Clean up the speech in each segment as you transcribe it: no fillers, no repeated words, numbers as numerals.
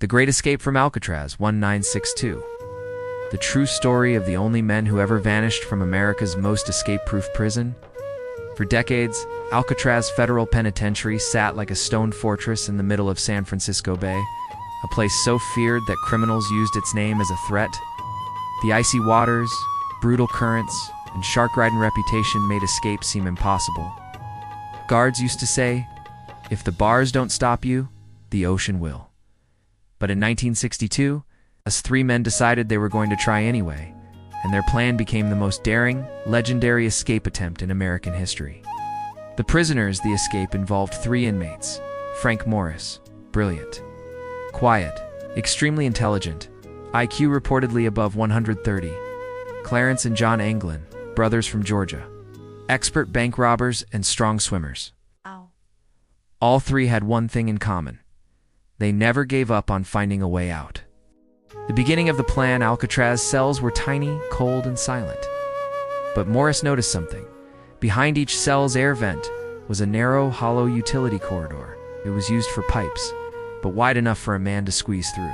The Great Escape from Alcatraz, 1962. The true story of the only men who ever vanished from America's most escape-proof prison. For decades, Alcatraz Federal Penitentiary sat like a stone fortress in the middle of San Francisco Bay, a place so feared that criminals used its name as a threat. The icy waters, brutal currents, and shark-ridden reputation made escape seem impossible. Guards used to say, "If the bars don't stop you, the ocean will." But in 1962, us three men decided they were going to try anyway, and their plan became the most daring, legendary escape attempt in American history. The prisoners the escape involved three inmates: Frank Morris, brilliant; quiet, extremely intelligent, IQ reportedly above 130; Clarence and John Anglin, brothers from Georgia, expert bank robbers and strong swimmers. All three had one thing in common: they never gave up on finding a way out. The beginning of the plan, Alcatraz cells were tiny, cold, and silent. But Morris noticed something. Behind each cell's air vent was a narrow, hollow utility corridor. It was used for pipes, but wide enough for a man to squeeze through.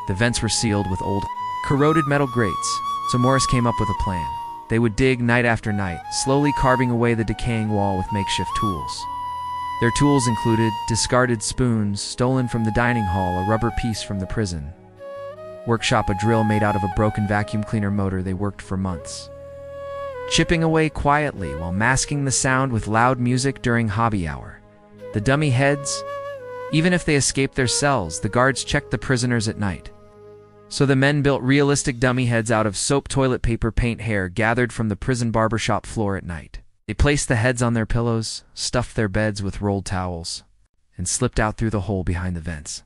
The vents were sealed with old, corroded metal grates, so Morris came up with a plan. They would dig night after night, slowly carving away the decaying wall with makeshift tools. Their tools included discarded spoons stolen from the dining hall, a rubber piece from the prison workshop, a drill made out of a broken vacuum cleaner motor. They worked for months, chipping away quietly while masking the sound with loud music during hobby hour. The dummy heads, even if they escaped their cells, the guards checked the prisoners at night. So the men built realistic dummy heads out of soap, toilet paper, paint, hair gathered from the prison barbershop floor at night. They placed the heads on their pillows, stuffed their beds with rolled towels, and slipped out through the hole behind the vents.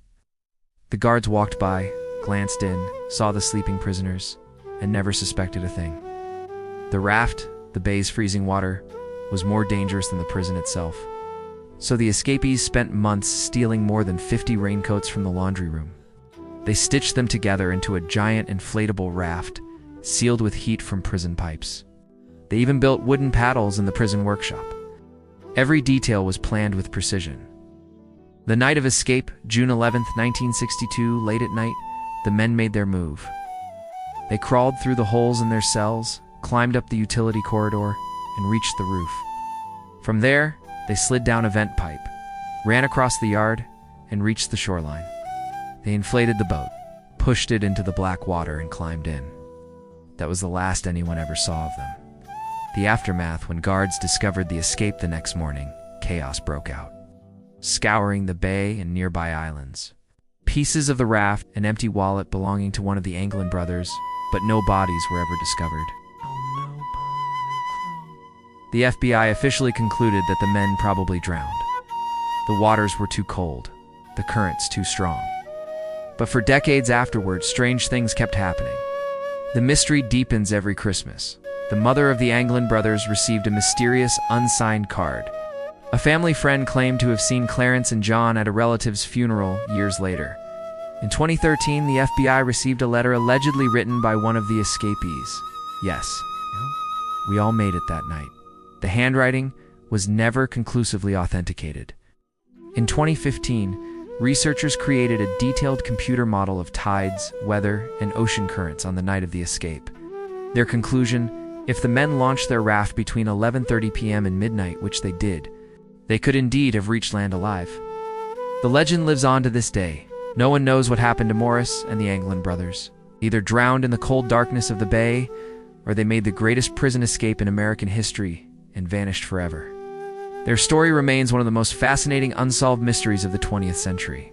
The guards walked by, glanced in, saw the sleeping prisoners, and never suspected a thing. The raft, the bay's freezing water, was more dangerous than the prison itself. So the escapees spent months stealing more than 50 raincoats from the laundry room. They stitched them together into a giant inflatable raft, sealed with heat from prison pipes. They even built wooden paddles in the prison workshop. Every detail was planned with precision. The night of escape, June 11th, 1962, late at night, the men made their move. They crawled through the holes in their cells, climbed up the utility corridor, and reached the roof. From there, they slid down a vent pipe, ran across the yard, and reached the shoreline. They inflated the boat, pushed it into the black water, and climbed in. That was the last anyone ever saw of them. The aftermath, when guards discovered the escape the next morning, chaos broke out. Scouring the bay and nearby islands. Pieces of the raft, an empty wallet belonging to one of the Anglin brothers, but no bodies were ever discovered. The FBI officially concluded that the men probably drowned. The waters were too cold, the currents too strong. But for decades afterwards, strange things kept happening. The mystery deepens every Christmas. The mother of the Anglin brothers received a mysterious, unsigned card. A family friend claimed to have seen Clarence and John at a relative's funeral years later. In 2013, the FBI received a letter allegedly written by one of the escapees. Yes, we all made it that night. The handwriting was never conclusively authenticated. In 2015, researchers created a detailed computer model of tides, weather, and ocean currents on the night of the escape. Their conclusion: if the men launched their raft between 11:30 p.m. and midnight, which they did, they could indeed have reached land alive. The legend lives on to this day. No one knows what happened to Morris and the Anglin brothers. Either drowned in the cold darkness of the bay, or they made the greatest prison escape in American history and vanished forever. Their story remains one of the most fascinating unsolved mysteries of the 20th century.